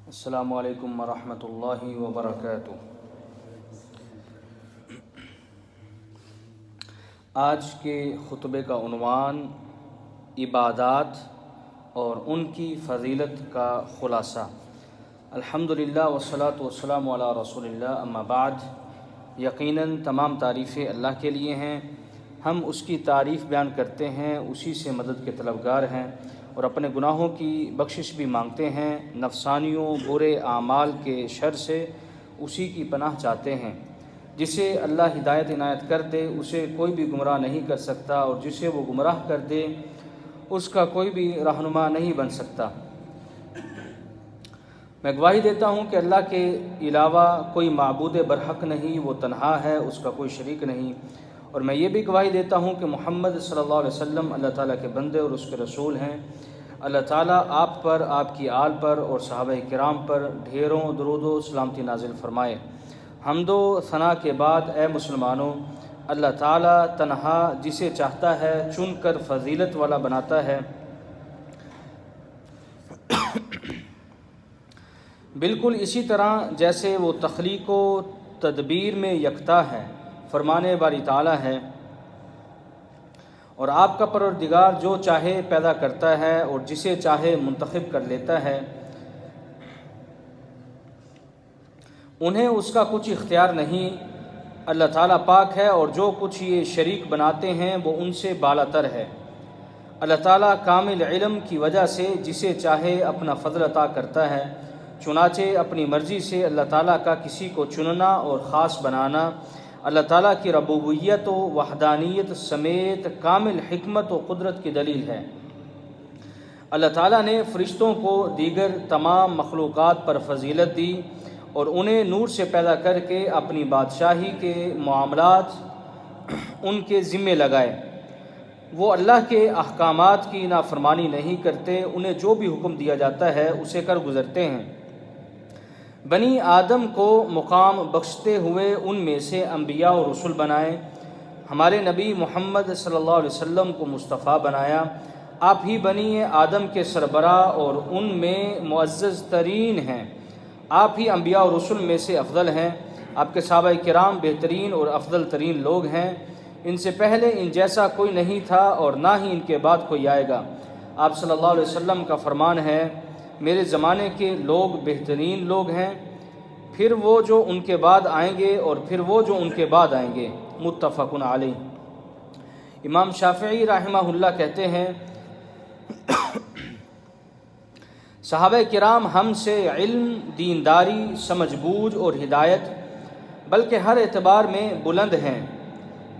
السلام علیکم ورحمۃ اللہ وبرکاتہ۔ آج کے خطبے کا عنوان عبادات اور ان کی فضیلت کا خلاصہ۔ الحمدللہ والصلاۃ والسلام علی رسول اللہ، اما بعد۔ یقیناً تمام تعریفیں اللہ کے لیے ہیں، ہم اس کی تعریف بیان کرتے ہیں، اسی سے مدد کے طلبگار ہیں اور اپنے گناہوں کی بخشش بھی مانگتے ہیں، نفسانیوں برے اعمال کے شر سے اسی کی پناہ چاہتے ہیں۔ جسے اللہ ہدایت عنایت کر دے اسے کوئی بھی گمراہ نہیں کر سکتا، اور جسے وہ گمراہ کر دے اس کا کوئی بھی رہنما نہیں بن سکتا۔ میں گواہی دیتا ہوں کہ اللہ کے علاوہ کوئی معبود برحق نہیں، وہ تنہا ہے، اس کا کوئی شریک نہیں، اور میں یہ بھی گواہی دیتا ہوں کہ محمد صلی اللہ علیہ وسلم اللہ تعالیٰ کے بندے اور اس کے رسول ہیں۔ اللہ تعالیٰ آپ پر، آپ کی آل پر اور صحابہ کرام پر ڈھیروں درود و سلامتی نازل فرمائے۔ حمد و ثنا کے بعد اے مسلمانوں، اللہ تعالیٰ تنہا جسے چاہتا ہے چن کر فضیلت والا بناتا ہے، بالکل اسی طرح جیسے وہ تخلیق و تدبیر میں یکتا ہے، فرمانے باری تعالیٰ ہے، اور آپ کا پروردگار جو چاہے پیدا کرتا ہے اور جسے چاہے منتخب کر لیتا ہے، انہیں اس کا کچھ اختیار نہیں۔ اللہ تعالیٰ پاک ہے، اور جو کچھ یہ شریک بناتے ہیں وہ ان سے بالا تر ہے۔ اللہ تعالیٰ کامل علم کی وجہ سے جسے چاہے اپنا فضل عطا کرتا ہے، چنانچہ اپنی مرضی سے اللہ تعالیٰ کا کسی کو چننا اور خاص بنانا اللہ تعالیٰ کی ربوبیت و وحدانیت سمیت کامل حکمت و قدرت کی دلیل ہے۔ اللہ تعالیٰ نے فرشتوں کو دیگر تمام مخلوقات پر فضیلت دی اور انہیں نور سے پیدا کر کے اپنی بادشاہی کے معاملات ان کے ذمے لگائے۔ وہ اللہ کے احکامات کی نافرمانی نہیں کرتے، انہیں جو بھی حکم دیا جاتا ہے اسے کر گزرتے ہیں۔ بنی آدم کو مقام بخشتے ہوئے ان میں سے انبیاء اور رسول بنائے، ہمارے نبی محمد صلی اللہ علیہ وسلم کو مصطفیٰ بنایا۔ آپ ہی بنی آدم کے سربراہ اور ان میں معزز ترین ہیں، آپ ہی انبیاء اور رسول میں سے افضل ہیں۔ آپ کے صحابہ کرام بہترین اور افضل ترین لوگ ہیں، ان سے پہلے ان جیسا کوئی نہیں تھا اور نہ ہی ان کے بعد کوئی آئے گا۔ آپ صلی اللہ علیہ وسلم کا فرمان ہے، میرے زمانے کے لوگ بہترین لوگ ہیں، پھر وہ جو ان کے بعد آئیں گے اور پھر وہ جو ان کے بعد آئیں گے۔ متفق علیہ۔ امام شافعی رحمہ اللہ کہتے ہیں، صحابہ کرام ہم سے علم، دینداری، سمجھ بوجھ اور ہدایت بلکہ ہر اعتبار میں بلند ہیں،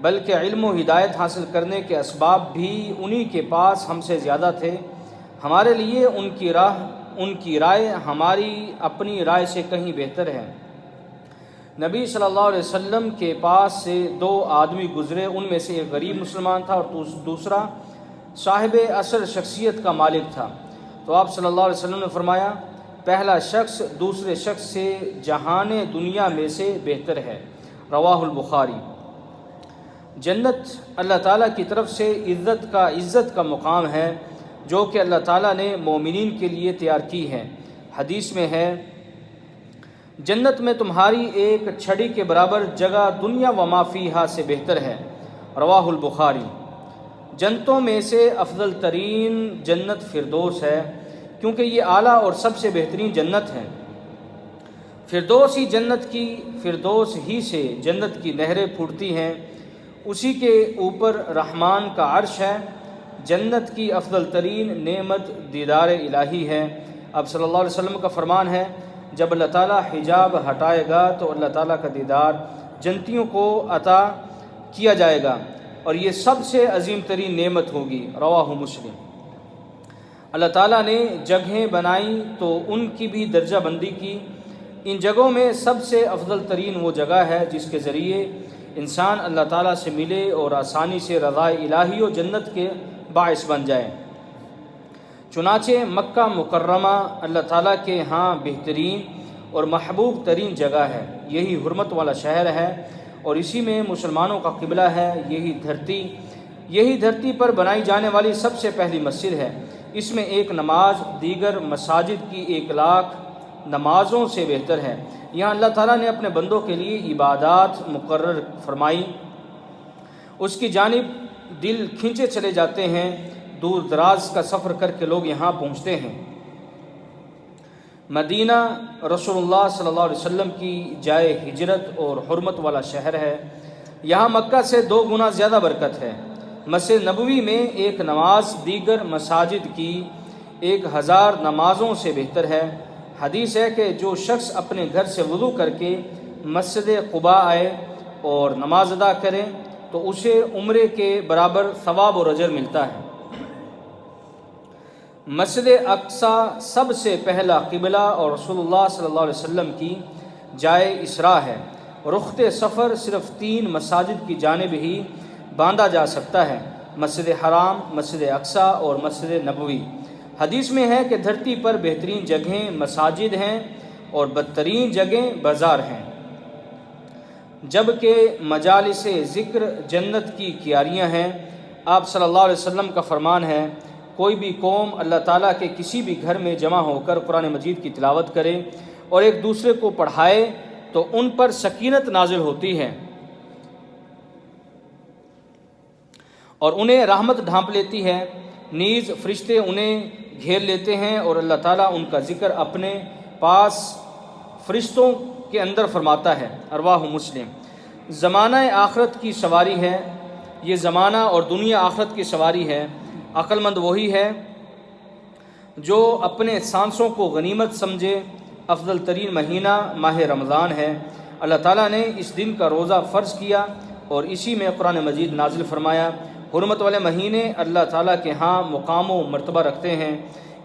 بلکہ علم و ہدایت حاصل کرنے کے اسباب بھی انہی کے پاس ہم سے زیادہ تھے۔ ہمارے لیے ان کی رائے ہماری اپنی رائے سے کہیں بہتر ہے۔ نبی صلی اللہ علیہ وسلم کے پاس سے دو آدمی گزرے، ان میں سے ایک غریب مسلمان تھا اور دوسرا صاحب اثر شخصیت کا مالک تھا۔ تو آپ صلی اللہ علیہ وسلم نے فرمایا، پہلا شخص دوسرے شخص سے جہان دنیا میں سے بہتر ہے۔ رواہ البخاری۔ جنت اللہ تعالیٰ کی طرف سے عزت کا مقام ہے جو کہ اللہ تعالیٰ نے مومنین کے لیے تیار کی ہے۔ حدیث میں ہے، جنت میں تمہاری ایک چھڑی کے برابر جگہ دنیا و ما فیہا سے بہتر ہے۔ رواہ البخاری۔ جنتوں میں سے افضل ترین جنت فردوس ہے، کیونکہ یہ اعلیٰ اور سب سے بہترین جنت ہے۔ فردوس ہی سے جنت کی نہریں پھوٹتی ہیں، اسی کے اوپر رحمان کا عرش ہے۔ جنت کی افضل ترین نعمت دیدار الہی ہے۔ اب صلی اللہ علیہ وسلم کا فرمان ہے، جب اللہ تعالیٰ حجاب ہٹائے گا تو اللہ تعالیٰ کا دیدار جنتیوں کو عطا کیا جائے گا، اور یہ سب سے عظیم ترین نعمت ہوگی۔ رواہ مسلم۔ اللہ تعالیٰ نے جگہیں بنائیں تو ان کی بھی درجہ بندی کی۔ ان جگہوں میں سب سے افضل ترین وہ جگہ ہے جس کے ذریعے انسان اللہ تعالیٰ سے ملے اور آسانی سے رضا الہی و جنت کے باعث بن جائے۔ چنانچہ مکہ مکرمہ اللہ تعالیٰ کے ہاں بہترین اور محبوب ترین جگہ ہے، یہی حرمت والا شہر ہے اور اسی میں مسلمانوں کا قبلہ ہے۔ یہی دھرتی پر بنائی جانے والی سب سے پہلی مسجد ہے۔ اس میں ایک نماز دیگر مساجد کی 1,00,000 نمازوں سے بہتر ہے۔ یہاں اللہ تعالیٰ نے اپنے بندوں کے لیے عبادات مقرر فرمائی، اس کی جانب دل کھینچے چلے جاتے ہیں، دور دراز کا سفر کر کے لوگ یہاں پہنچتے ہیں۔ مدینہ رسول اللہ صلی اللہ علیہ وسلم کی جائے ہجرت اور حرمت والا شہر ہے۔ یہاں مکہ سے 2 گنا زیادہ برکت ہے۔ مسجد نبوی میں ایک نماز دیگر مساجد کی 1000 نمازوں سے بہتر ہے۔ حدیث ہے کہ جو شخص اپنے گھر سے وضو کر کے مسجد قباء آئے اور نماز ادا کرے تو اسے عمرے کے برابر ثواب اور اجر ملتا ہے۔ مسجد اقصی سب سے پہلا قبلہ اور رسول اللہ صلی اللہ علیہ وسلم کی جائے اسراء ہے۔ رخت سفر صرف 3 مساجد کی جانب ہی باندھا جا سکتا ہے، مسجد حرام، مسجد اقصی اور مسجد نبوی۔ حدیث میں ہے کہ دھرتی پر بہترین جگہیں مساجد ہیں اور بدترین جگہیں بازار ہیں، جبکہ مجالس ذکر جنت کی کیاریاں ہیں۔ آپ صلی اللہ علیہ وسلم کا فرمان ہے، کوئی بھی قوم اللہ تعالیٰ کے کسی بھی گھر میں جمع ہو کر قرآن مجید کی تلاوت کرے اور ایک دوسرے کو پڑھائے تو ان پر سکینت نازل ہوتی ہے اور انہیں رحمت ڈھانپ لیتی ہے، نیز فرشتے انہیں گھیر لیتے ہیں اور اللہ تعالیٰ ان کا ذکر اپنے پاس فرشتوں کے اندر فرماتا ہے۔ رواہ مسلم۔ زمانہ آخرت کی سواری ہے، یہ زمانہ اور دنیا آخرت کی سواری ہے۔ عقل مند وہی ہے جو اپنے سانسوں کو غنیمت سمجھے۔ افضل ترین مہینہ ماہ رمضان ہے۔ اللہ تعالیٰ نے اس دن کا روزہ فرض کیا اور اسی میں قرآن مجید نازل فرمایا۔ حرمت والے مہینے اللہ تعالیٰ کے ہاں مقام و مرتبہ رکھتے ہیں،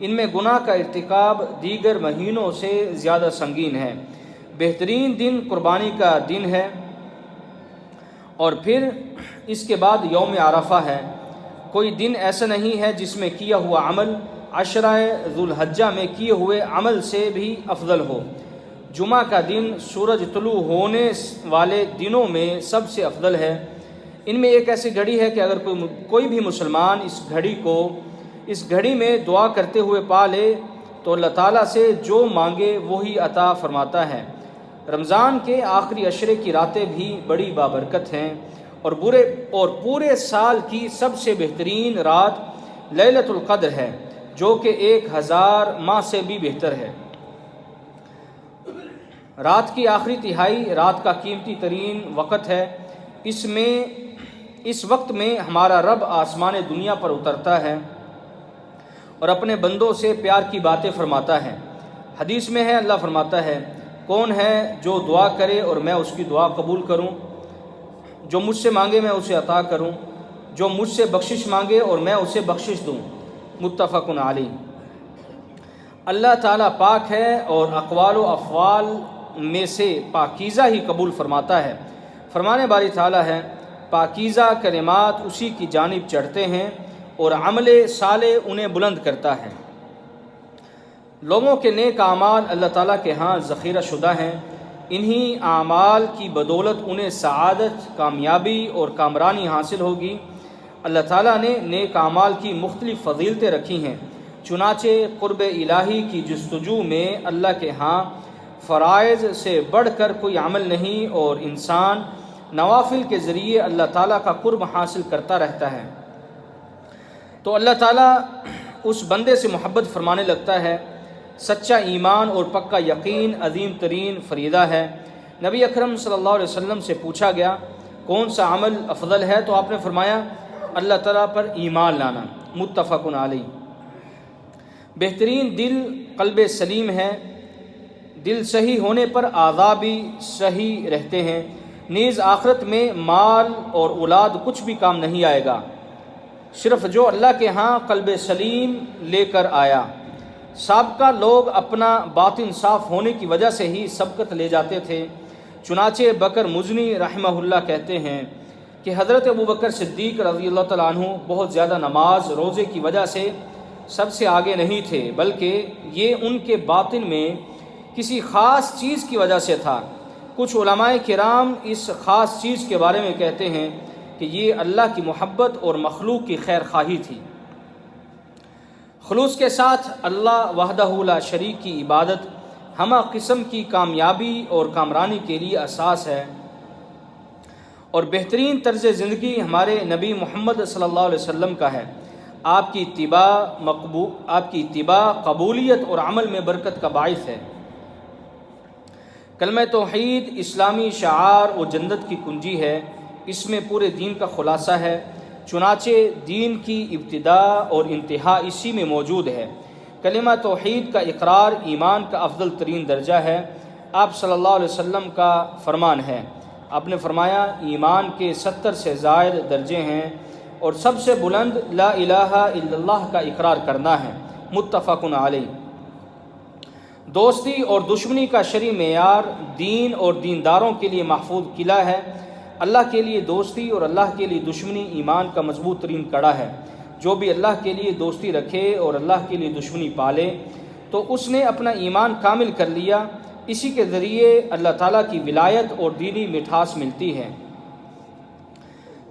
ان میں گناہ کا ارتکاب دیگر مہینوں سے زیادہ سنگین ہے۔ بہترین دن قربانی کا دن ہے اور پھر اس کے بعد یوم عرفہ ہے۔ کوئی دن ایسا نہیں ہے جس میں کیا ہوا عمل عشرہ ذو الحجہ میں کیے ہوئے عمل سے بھی افضل ہو۔ جمعہ کا دن سورج طلوع ہونے والے دنوں میں سب سے افضل ہے۔ ان میں ایک ایسی گھڑی ہے کہ اگر کوئی بھی مسلمان اس گھڑی میں دعا کرتے ہوئے پا لے تو اللہ تعالیٰ سے جو مانگے وہی عطا فرماتا ہے۔ رمضان کے آخری عشرے کی راتیں بھی بڑی بابرکت ہیں اور پورے سال کی سب سے بہترین رات لیلۃ القدر ہے، جو کہ 1000 ماہ سے بھی بہتر ہے۔ رات کی آخری تہائی رات کا قیمتی ترین وقت ہے۔ اس وقت میں ہمارا رب آسمان دنیا پر اترتا ہے اور اپنے بندوں سے پیار کی باتیں فرماتا ہے۔ حدیث میں ہے، اللہ فرماتا ہے، کون ہے جو دعا کرے اور میں اس کی دعا قبول کروں، جو مجھ سے مانگے میں اسے عطا کروں، جو مجھ سے بخشش مانگے اور میں اسے بخشش دوں۔ متفق علیہ۔ اللہ تعالیٰ پاک ہے اور اقوال و افعال میں سے پاکیزہ ہی قبول فرماتا ہے۔ فرمان باری تعالیٰ ہے، پاکیزہ کلمات اسی کی جانب چڑھتے ہیں اور عمل صالح انہیں بلند کرتا ہے۔ لوگوں کے نیک اعمال اللہ تعالیٰ کے ہاں ذخیرہ شدہ ہیں، انہی اعمال کی بدولت انہیں سعادت، کامیابی اور کامرانی حاصل ہوگی۔ اللہ تعالیٰ نے نیک اعمال کی مختلف فضیلتیں رکھی ہیں، چنانچہ قرب الہی کی جستجو میں اللہ کے ہاں فرائض سے بڑھ کر کوئی عمل نہیں اور انسان نوافل کے ذریعے اللہ تعالیٰ کا قرب حاصل کرتا رہتا ہے تو اللہ تعالیٰ اس بندے سے محبت فرمانے لگتا ہے۔ سچا ایمان اور پکا یقین عظیم ترین فریضہ ہے۔ نبی اکرم صلی اللہ علیہ وسلم سے پوچھا گیا کون سا عمل افضل ہے تو آپ نے فرمایا اللہ تعالیٰ پر ایمان لانا۔ متفق علیہ۔ بہترین دل قلب سلیم ہے، دل صحیح ہونے پر اعضاء بھی صحیح رہتے ہیں، نیز آخرت میں مال اور اولاد کچھ بھی کام نہیں آئے گا، صرف جو اللہ کے ہاں قلب سلیم لے کر آیا۔ سابقہ لوگ اپنا باطن صاف ہونے کی وجہ سے ہی سبقت لے جاتے تھے، چنانچہ بکر مزنی رحمہ اللہ کہتے ہیں کہ حضرت ابوبکر صدیق رضی اللہ تعالیٰ عنہ بہت زیادہ نماز روزے کی وجہ سے سب سے آگے نہیں تھے، بلکہ یہ ان کے باطن میں کسی خاص چیز کی وجہ سے تھا۔ کچھ علماء کرام اس خاص چیز کے بارے میں کہتے ہیں کہ یہ اللہ کی محبت اور مخلوق کی خیر خواہی تھی۔ خلوص کے ساتھ اللہ وحدہ لا شریک کی عبادت ہمہ قسم کی کامیابی اور کامرانی کے لیے اساس ہے، اور بہترین طرز زندگی ہمارے نبی محمد صلی اللہ علیہ وسلم کا ہے۔ آپ کی اتباع قبولیت اور عمل میں برکت کا باعث ہے۔ کلمہ توحید اسلامی شعار و جنت کی کنجی ہے، اس میں پورے دین کا خلاصہ ہے، چنانچہ دین کی ابتدا اور انتہا اسی میں موجود ہے۔ کلمہ توحید کا اقرار ایمان کا افضل ترین درجہ ہے۔ آپ صلی اللہ علیہ وسلم کا فرمان ہے، آپ نے فرمایا ایمان کے 70 سے زائد درجے ہیں اور سب سے بلند لا الہ الا اللہ کا اقرار کرنا ہے۔ متفق علیہ۔ دوستی اور دشمنی کا شرعی معیار دین اور دینداروں کے لیے محفوظ قلعہ ہے۔ اللہ کے لیے دوستی اور اللہ کے لیے دشمنی ایمان کا مضبوط ترین کڑا ہے۔ جو بھی اللہ کے لیے دوستی رکھے اور اللہ کے لیے دشمنی پالے تو اس نے اپنا ایمان کامل کر لیا۔ اسی کے ذریعے اللہ تعالیٰ کی ولایت اور دینی مٹھاس ملتی ہے۔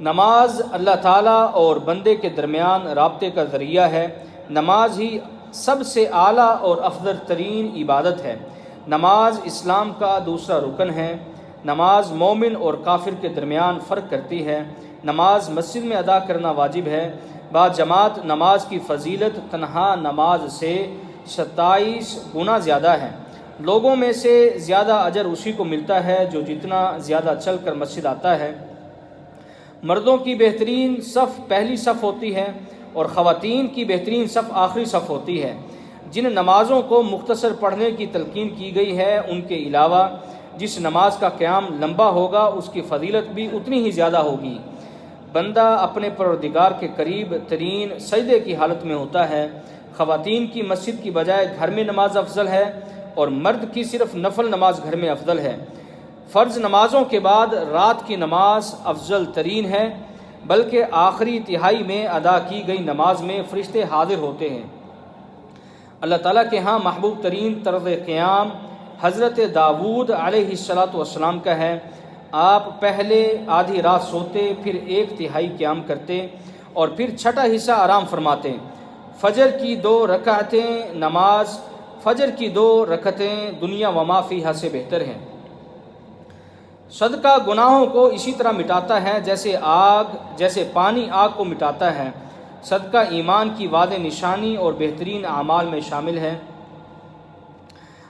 نماز اللہ تعالیٰ اور بندے کے درمیان رابطے کا ذریعہ ہے۔ نماز ہی سب سے اعلیٰ اور افضل ترین عبادت ہے۔ نماز اسلام کا دوسرا رکن ہے۔ نماز مومن اور کافر کے درمیان فرق کرتی ہے۔ نماز مسجد میں ادا کرنا واجب ہے۔ بعد جماعت نماز کی فضیلت تنہا نماز سے 27 گنا زیادہ ہے۔ لوگوں میں سے زیادہ اجر اسی کو ملتا ہے جو جتنا زیادہ چل کر مسجد آتا ہے۔ مردوں کی بہترین صف پہلی صف ہوتی ہے اور خواتین کی بہترین صف آخری صف ہوتی ہے۔ جن نمازوں کو مختصر پڑھنے کی تلقین کی گئی ہے ان کے علاوہ جس نماز کا قیام لمبا ہوگا اس کی فضیلت بھی اتنی ہی زیادہ ہوگی۔ بندہ اپنے پروردگار کے قریب ترین سجدے کی حالت میں ہوتا ہے۔ خواتین کی مسجد کی بجائے گھر میں نماز افضل ہے اور مرد کی صرف نفل نماز گھر میں افضل ہے۔ فرض نمازوں کے بعد رات کی نماز افضل ترین ہے، بلکہ آخری تہائی میں ادا کی گئی نماز میں فرشتے حاضر ہوتے ہیں۔ اللہ تعالیٰ کے ہاں محبوب ترین طرز قیام حضرت داؤد علیہ السلام کا ہے۔ آپ پہلے آدھی رات سوتے، پھر 1/3 قیام کرتے اور پھر 6واں حصہ آرام فرماتے۔ فجر کی 2 رکعتیں دنیا و ما فیہا سے بہتر ہیں۔ صدقہ گناہوں کو اسی طرح مٹاتا ہے جیسے پانی آگ کو مٹاتا ہے۔ صدقہ ایمان کی واضح نشانی اور بہترین اعمال میں شامل ہے۔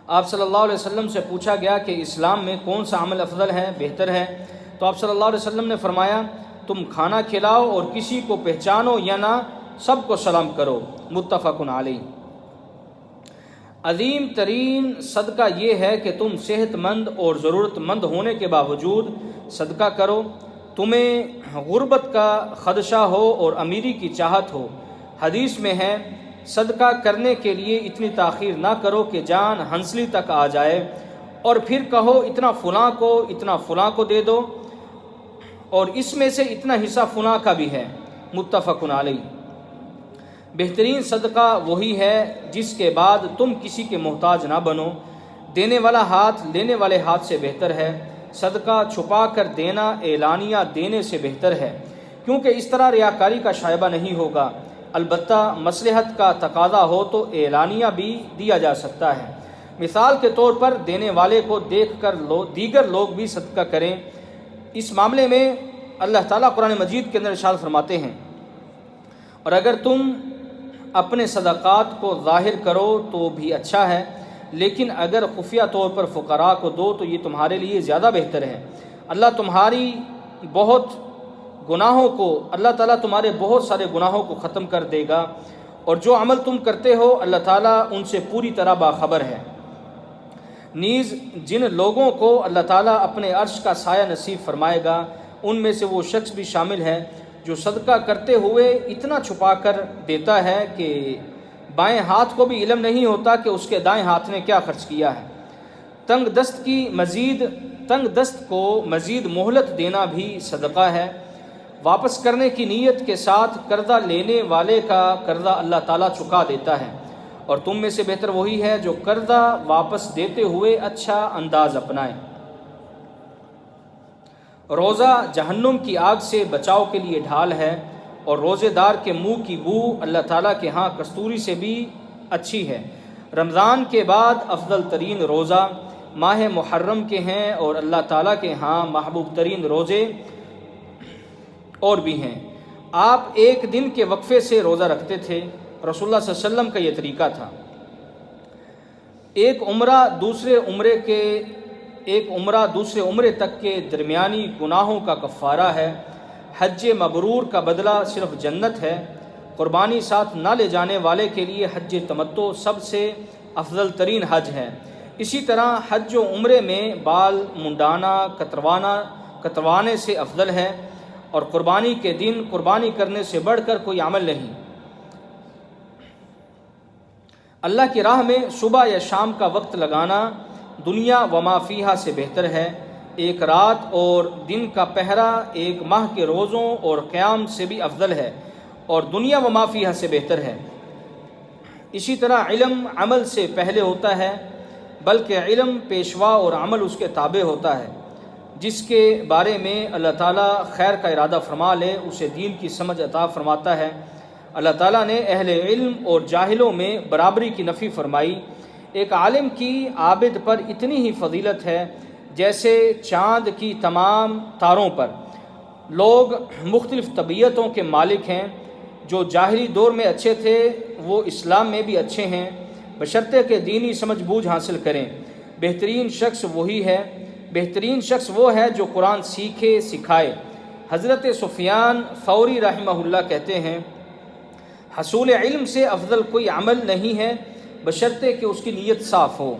آپ صلی اللہ علیہ وسلم سے پوچھا گیا کہ اسلام میں کون سا عمل افضل ہے، بہتر ہے؟ تو آپ صلی اللہ علیہ وسلم نے فرمایا تم کھانا کھلاؤ اور کسی کو پہچانو یا نہ سب کو سلام کرو۔ متفق علیہ۔ عظیم ترین صدقہ یہ ہے کہ تم صحت مند اور ضرورت مند ہونے کے باوجود صدقہ کرو، تمہیں غربت کا خدشہ ہو اور امیری کی چاہت ہو۔ حدیث میں ہے صدقہ کرنے کے لیے اتنی تاخیر نہ کرو کہ جان ہنسلی تک آ جائے اور پھر کہو اتنا فلاں کو دے دو اور اس میں سے اتنا حصہ فلاں کا بھی ہے۔ متفق علیہ۔ بہترین صدقہ وہی ہے جس کے بعد تم کسی کے محتاج نہ بنو۔ دینے والا ہاتھ لینے والے ہاتھ سے بہتر ہے۔ صدقہ چھپا کر دینا اعلانیہ دینے سے بہتر ہے، کیونکہ اس طرح ریاکاری کا شائبہ نہیں ہوگا۔ البتہ مصلحت کا تقاضا ہو تو اعلانیہ بھی دیا جا سکتا ہے۔ مثال کے طور پر دینے والے کو دیکھ کر دیگر لوگ بھی صدقہ کریں۔ اس معاملے میں اللہ تعالیٰ قرآن مجید کے اندر ارشاد فرماتے ہیں اور اگر تم اپنے صدقات کو ظاہر کرو تو بھی اچھا ہے، لیکن اگر خفیہ طور پر فقراء کو دو تو یہ تمہارے لیے زیادہ بہتر ہے۔ اللہ تعالیٰ تمہارے بہت سارے گناہوں کو ختم کر دے گا، اور جو عمل تم کرتے ہو اللہ تعالیٰ ان سے پوری طرح باخبر ہے۔ نیز جن لوگوں کو اللہ تعالیٰ اپنے عرش کا سایہ نصیب فرمائے گا ان میں سے وہ شخص بھی شامل ہے جو صدقہ کرتے ہوئے اتنا چھپا کر دیتا ہے کہ بائیں ہاتھ کو بھی علم نہیں ہوتا کہ اس کے دائیں ہاتھ نے کیا خرچ کیا ہے۔ تنگ دست کو مزید مہلت دینا بھی صدقہ ہے۔ واپس کرنے کی نیت کے ساتھ قرضہ لینے والے کا قرضہ اللہ تعالیٰ چکا دیتا ہے، اور تم میں سے بہتر وہی ہے جو قرضہ واپس دیتے ہوئے اچھا انداز اپنائے۔ روزہ جہنم کی آگ سے بچاؤ کے لیے ڈھال ہے، اور روزے دار کے منہ کی بو اللہ تعالیٰ کے ہاں کستوری سے بھی اچھی ہے۔ رمضان کے بعد افضل ترین روزہ ماہ محرم کے ہیں اور اللہ تعالیٰ کے ہاں محبوب ترین روزے اور بھی ہیں۔ آپ ایک دن کے وقفے سے روزہ رکھتے تھے، رسول اللہ صلی اللہ علیہ وسلم کا یہ طریقہ تھا۔ ایک عمرہ دوسرے عمرے تک کے درمیانی گناہوں کا کفارہ ہے۔ حج مبرور کا بدلہ صرف جنت ہے۔ قربانی ساتھ نہ لے جانے والے کے لیے حج تمتع سب سے افضل ترین حج ہے۔ اسی طرح حج و عمرے میں بال منڈانا کتروانے سے افضل ہے، اور قربانی کے دن قربانی کرنے سے بڑھ کر کوئی عمل نہیں۔ اللہ کی راہ میں صبح یا شام کا وقت لگانا دنیا و ما فیہا سے بہتر ہے۔ ایک رات اور دن کا پہرا ایک ماہ کے روزوں اور قیام سے بھی افضل ہے اور دنیا و ما فیہا سے بہتر ہے۔ اسی طرح علم عمل سے پہلے ہوتا ہے، بلکہ علم پیشوا اور عمل اس کے تابع ہوتا ہے۔ جس کے بارے میں اللہ تعالیٰ خیر کا ارادہ فرما لے اسے دین کی سمجھ عطا فرماتا ہے۔ اللہ تعالیٰ نے اہل علم اور جاہلوں میں برابری کی نفی فرمائی۔ ایک عالم کی عابد پر اتنی ہی فضیلت ہے جیسے چاند کی تمام تاروں پر۔ لوگ مختلف طبیعتوں کے مالک ہیں، جو جاہلی دور میں اچھے تھے وہ اسلام میں بھی اچھے ہیں، بشرطے کہ دینی سمجھ بوجھ حاصل کریں۔ بہترین شخص وہ ہے جو قرآن سیکھے سکھائے۔ حضرت سفیان ثوری رحمہ اللہ کہتے ہیں، حصول علم سے افضل کوئی عمل نہیں ہے بشرطے کہ اس کی نیت صاف ہو۔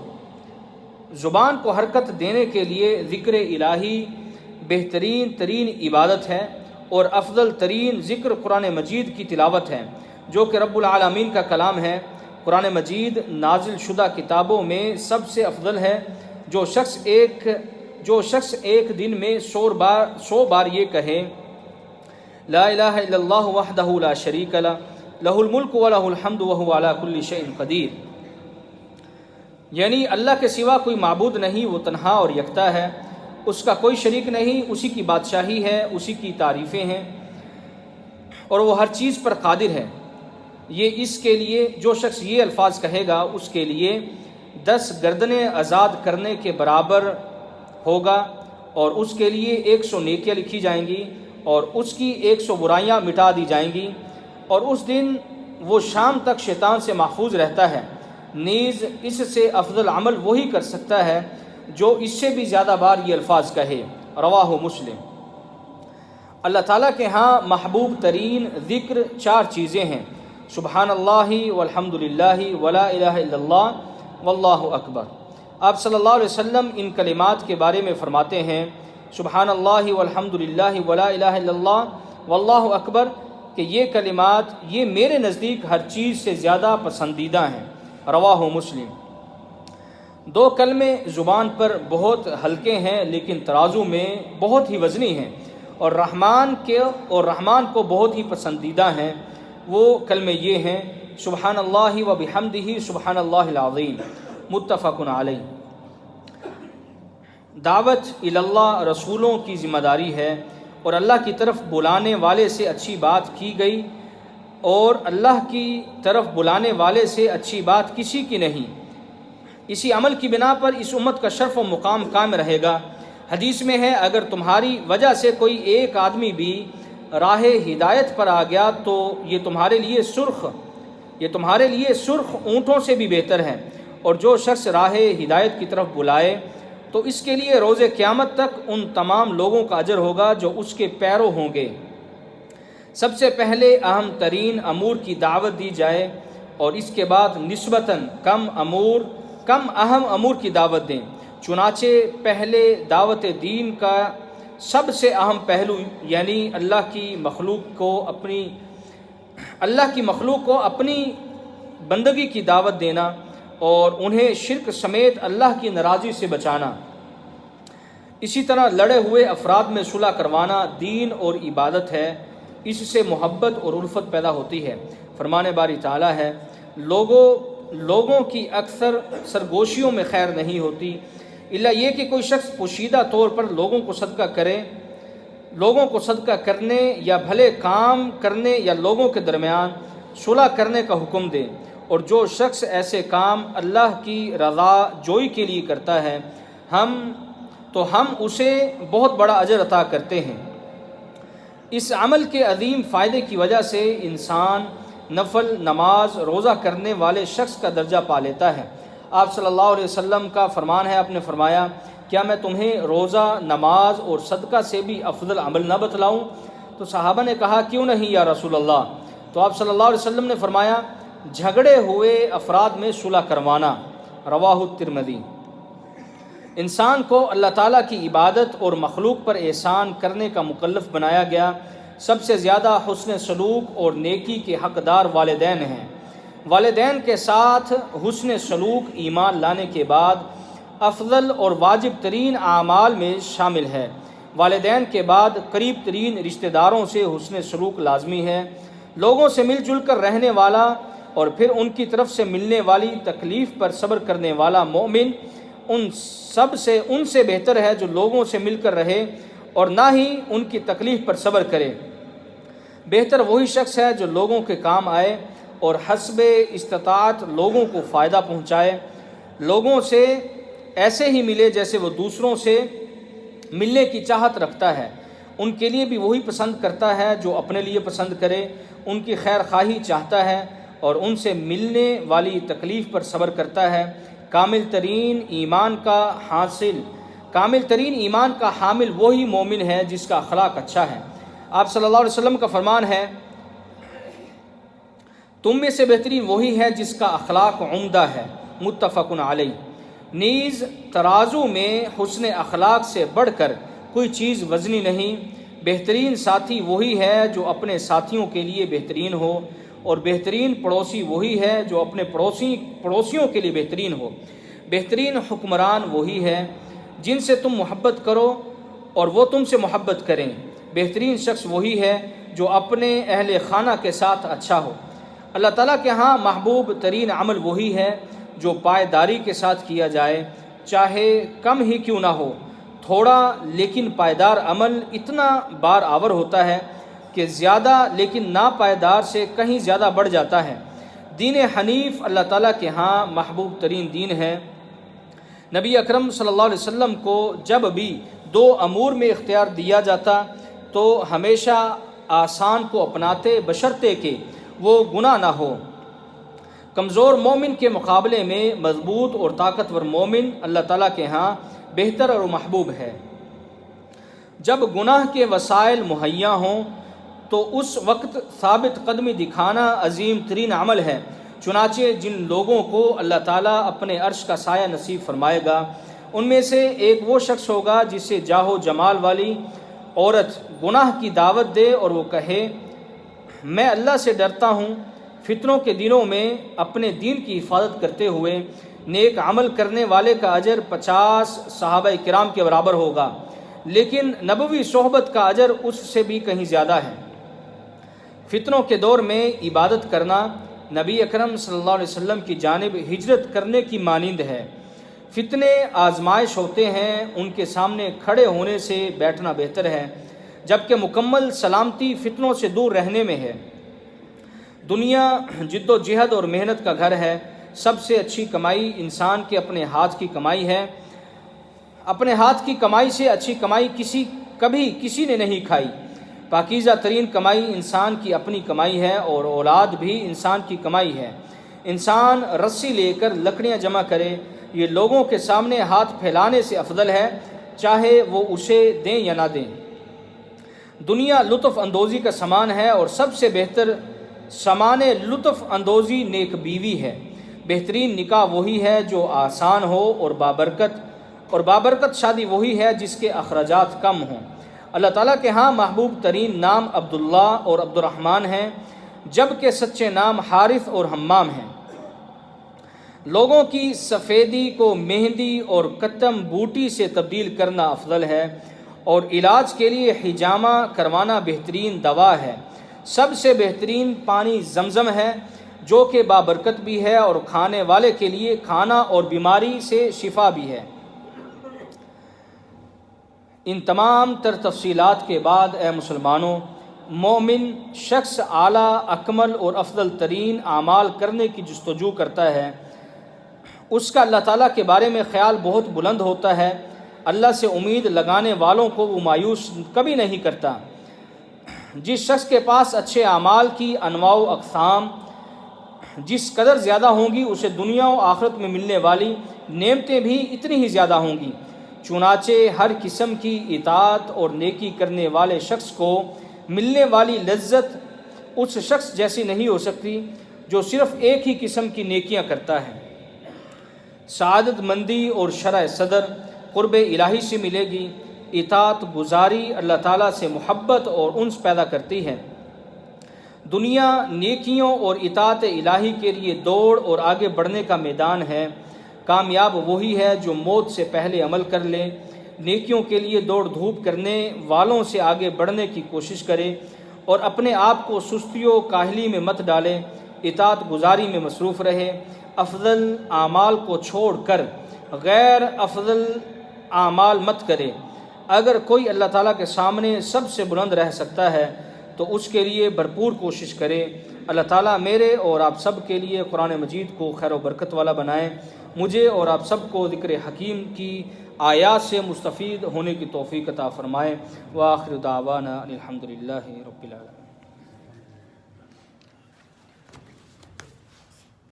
زبان کو حرکت دینے کے لیے ذکر الہی بہترین ترین عبادت ہے، اور افضل ترین ذکر قرآن مجید کی تلاوت ہے، جو کہ رب العالمین کا کلام ہے۔ قرآن مجید نازل شدہ کتابوں میں سب سے افضل ہے۔ جو شخص ایک دن میں 100 بار یہ کہے، لا الہ الا اللہ وحدہ لا شریک لہ، لہ الملک و لہ الحمد وہو علی کل شیء قدیر، یعنی اللہ کے سوا کوئی معبود نہیں، وہ تنہا اور یکتا ہے، اس کا کوئی شریک نہیں، اسی کی بادشاہی ہے، اسی کی تعریفیں ہیں، اور وہ ہر چیز پر قادر ہے۔ اس کے لیے جو شخص یہ الفاظ کہے گا اس کے لیے 10 گردنیں آزاد کرنے کے برابر ہوگا، اور اس کے لیے 100 نیکیاں لکھی جائیں گی، اور اس کی 100 برائیاں مٹا دی جائیں گی، اور اس دن وہ شام تک شیطان سے محفوظ رہتا ہے۔ نیز اس سے افضل عمل وہی کر سکتا ہے جو اس سے بھی زیادہ بار یہ الفاظ کہے۔ رواہ مسلم۔ اللہ تعالیٰ کے ہاں محبوب ترین ذکر 4 چیزیں ہیں: سبحان اللہ والحمد للہ ولا الہ الا اللہ واللہ اکبر۔ آپ صلی اللہ علیہ وسلم ان کلمات کے بارے میں فرماتے ہیں، سبحان اللہ والحمد للہ ولا الہ الا اللہ واللہ اکبر، کہ یہ کلمات یہ میرے نزدیک ہر چیز سے زیادہ پسندیدہ ہیں۔ رواہ مسلم۔ 2 کلمے زبان پر بہت ہلکے ہیں لیکن ترازو میں بہت ہی وزنی ہیں، اور رحمان کو بہت ہی پسندیدہ ہیں۔ وہ کلمے یہ ہیں، سبحان اللہ و بحمدہ سبحان اللہ العظیم، متفق علیہ۔ دعوت اللہ رسولوں کی ذمہ داری ہے، اور اللہ کی طرف بلانے والے سے اچھی بات کی گئی، اور اللہ کی طرف بلانے والے سے اچھی بات کسی کی نہیں۔ اسی عمل کی بنا پر اس امت کا شرف و مقام قائم رہے گا۔ حدیث میں ہے، اگر تمہاری وجہ سے کوئی ایک آدمی بھی راہ ہدایت پر آ گیا تو یہ تمہارے لیے سرخ اونٹوں سے بھی بہتر ہے، اور جو شخص راہ ہدایت کی طرف بلائے تو اس کے لیے روز قیامت تک ان تمام لوگوں کا اجر ہوگا جو اس کے پیرو ہوں گے۔ سب سے پہلے اہم ترین امور کی دعوت دی جائے، اور اس کے بعد نسبتاً کم اہم امور کی دعوت دیں۔ چنانچہ پہلے دعوت دین کا سب سے اہم پہلو یعنی اللہ کی مخلوق کو اپنی بندگی کی دعوت دینا، اور انہیں شرک سمیت اللہ کی ناراضی سے بچانا۔ اسی طرح لڑے ہوئے افراد میں صلح کروانا دین اور عبادت ہے، اس سے محبت اور الفت پیدا ہوتی ہے۔ فرمان باری تعالیٰ ہے، لوگوں کی اکثر سرگوشیوں میں خیر نہیں ہوتی الا یہ کہ کوئی شخص پوشیدہ طور پر لوگوں کو صدقہ کرنے یا بھلے کام کرنے یا لوگوں کے درمیان صلح کرنے کا حکم دے، اور جو شخص ایسے کام اللہ کی رضا جوئی کے لیے کرتا ہے ہم اسے بہت بڑا اجر عطا کرتے ہیں۔ اس عمل کے عظیم فائدے کی وجہ سے انسان نفل نماز روزہ کرنے والے شخص کا درجہ پا لیتا ہے۔ آپ صلی اللہ علیہ وسلم کا فرمان ہے، آپ نے فرمایا کیا میں تمہیں روزہ نماز اور صدقہ سے بھی افضل عمل نہ بتلاؤں؟ تو صحابہ نے کہا کیوں نہیں یا رسول اللہ؟ تو آپ صلی اللہ علیہ وسلم نے فرمایا جھگڑے ہوئے افراد میں صلح کروانا، رواہ الترمذی۔ انسان کو اللہ تعالیٰ کی عبادت اور مخلوق پر احسان کرنے کا مکلف بنایا گیا۔ سب سے زیادہ حسن سلوک اور نیکی کے حقدار والدین ہیں۔ والدین کے ساتھ حسن سلوک ایمان لانے کے بعد افضل اور واجب ترین اعمال میں شامل ہے۔ والدین کے بعد قریب ترین رشتہ داروں سے حسن سلوک لازمی ہے۔ لوگوں سے مل جل کر رہنے والا اور پھر ان کی طرف سے ملنے والی تکلیف پر صبر کرنے والا مومن ان سے بہتر ہے جو لوگوں سے مل کر رہے اور نہ ہی ان کی تکلیف پر صبر کرے۔ بہتر وہی شخص ہے جو لوگوں کے کام آئے اور حسب استطاعت لوگوں کو فائدہ پہنچائے، لوگوں سے ایسے ہی ملے جیسے وہ دوسروں سے ملنے کی چاہت رکھتا ہے، ان کے لیے بھی وہی پسند کرتا ہے جو اپنے لیے پسند کرے، ان کی خیر خواہی چاہتا ہے اور ان سے ملنے والی تکلیف پر صبر کرتا ہے۔ کامل ترین ایمان کا حامل وہی مومن ہے جس کا اخلاق اچھا ہے۔ آپ صلی اللہ علیہ وسلم کا فرمان ہے تم میں سے بہترین وہی ہے جس کا اخلاق عمدہ ہے، متفق علیہ۔ نیز ترازو میں حسن اخلاق سے بڑھ کر کوئی چیز وزنی نہیں۔ بہترین ساتھی وہی ہے جو اپنے ساتھیوں کے لیے بہترین ہو، اور بہترین پڑوسی وہی ہے جو اپنے پڑوسیوں کے لیے بہترین ہو۔ بہترین حکمران وہی ہے جن سے تم محبت کرو اور وہ تم سے محبت کریں۔ بہترین شخص وہی ہے جو اپنے اہل خانہ کے ساتھ اچھا ہو۔ اللہ تعالیٰ کے ہاں محبوب ترین عمل وہی ہے جو پائیداری کے ساتھ کیا جائے، چاہے کم ہی کیوں نہ ہو۔ تھوڑا لیکن پائیدار عمل اتنا بار آور ہوتا ہے کہ زیادہ لیکن ناپائیدار سے کہیں زیادہ بڑھ جاتا ہے۔ دین حنیف اللہ تعالیٰ کے ہاں محبوب ترین دین ہے۔ نبی اکرم صلی اللہ علیہ وسلم کو جب بھی دو امور میں اختیار دیا جاتا تو ہمیشہ آسان کو اپناتے، بشرطے کہ وہ گناہ نہ ہو۔ کمزور مومن کے مقابلے میں مضبوط اور طاقتور مومن اللہ تعالیٰ کے ہاں بہتر اور محبوب ہے۔ جب گناہ کے وسائل مہیا ہوں تو اس وقت ثابت قدمی دکھانا عظیم ترین عمل ہے۔ چنانچہ جن لوگوں کو اللہ تعالیٰ اپنے عرش کا سایہ نصیب فرمائے گا ان میں سے ایک وہ شخص ہوگا جسے جاہ و جمال والی عورت گناہ کی دعوت دے اور وہ کہے میں اللہ سے ڈرتا ہوں۔ فتنوں کے دنوں میں اپنے دین کی حفاظت کرتے ہوئے نیک عمل کرنے والے کا اجر 50 صحابہ کرام کے برابر ہوگا، لیکن نبوی صحبت کا اجر اس سے بھی کہیں زیادہ ہے۔ فتنوں کے دور میں عبادت کرنا نبی اکرم صلی اللہ علیہ وسلم کی جانب ہجرت کرنے کی مانند ہے۔ فتنے آزمائش ہوتے ہیں، ان کے سامنے کھڑے ہونے سے بیٹھنا بہتر ہے، جبکہ مکمل سلامتی فتنوں سے دور رہنے میں ہے۔ دنیا جد و جہد اور محنت کا گھر ہے۔ سب سے اچھی کمائی انسان کے اپنے ہاتھ کی کمائی ہے۔ اپنے ہاتھ کی کمائی سے اچھی کمائی کبھی کسی نے نہیں کھائی۔ پاکیزہ ترین کمائی انسان کی اپنی کمائی ہے اور اولاد بھی انسان کی کمائی ہے۔ انسان رسی لے کر لکڑیاں جمع کرے، یہ لوگوں کے سامنے ہاتھ پھیلانے سے افضل ہے، چاہے وہ اسے دیں یا نہ دیں۔ دنیا لطف اندوزی کا سامان ہے اور سب سے بہتر سامان لطف اندوزی نیک بیوی ہے۔ بہترین نکاح وہی ہے جو آسان ہو اور بابرکت شادی وہی ہے جس کے اخراجات کم ہوں۔ اللہ تعالیٰ کے ہاں محبوب ترین نام عبداللہ اور عبد الرحمن ہیں، جبکہ سچے نام حارث اور حمام ہیں۔ لوگوں کی سفیدی کو مہندی اور کتم بوٹی سے تبدیل کرنا افضل ہے، اور علاج کے لیے حجامہ کروانا بہترین دوا ہے۔ سب سے بہترین پانی زمزم ہے جو کہ بابرکت بھی ہے اور کھانے والے کے لیے کھانا اور بیماری سے شفا بھی ہے۔ ان تمام تر تفصیلات کے بعد اے مسلمانوں، مومن شخص اعلیٰ اکمل اور افضل ترین اعمال کرنے کی جستجو کرتا ہے، اس کا اللہ تعالیٰ کے بارے میں خیال بہت بلند ہوتا ہے۔ اللہ سے امید لگانے والوں کو وہ مایوس کبھی نہیں کرتا۔ جس شخص کے پاس اچھے اعمال کی انواع و اقسام جس قدر زیادہ ہوں گی، اسے دنیا و آخرت میں ملنے والی نعمتیں بھی اتنی ہی زیادہ ہوں گی۔ چنانچہ ہر قسم کی اطاعت اور نیکی کرنے والے شخص کو ملنے والی لذت اس شخص جیسی نہیں ہو سکتی جو صرف ایک ہی قسم کی نیکیاں کرتا ہے۔ سعادت مندی اور شرح صدر قرب الہی سے ملے گی۔ اطاعت گزاری اللہ تعالیٰ سے محبت اور انس پیدا کرتی ہے۔ دنیا نیکیوں اور اطاعت الہی کے لیے دوڑ اور آگے بڑھنے کا میدان ہے۔ کامیاب وہی ہے جو موت سے پہلے عمل کر لے، نیکیوں کے لیے دوڑ دھوپ کرنے والوں سے آگے بڑھنے کی کوشش کرے اور اپنے آپ کو سستی و کاہلی میں مت ڈالے، اطاعت گزاری میں مصروف رہے، افضل اعمال کو چھوڑ کر غیر افضل اعمال مت کرے۔ اگر کوئی اللہ تعالیٰ کے سامنے سب سے بلند رہ سکتا ہے تو اس کے لیے بھرپور کوشش کرے۔ اللہ تعالیٰ میرے اور آپ سب کے لیے قرآن مجید کو خیر و برکت والا بنائے، مجھے اور آپ سب کو ذکر حکیم کی آیات سے مستفید ہونے کی توفیق عطا فرمائے۔ وآخر دعوانا الحمدللہ رب العالمین۔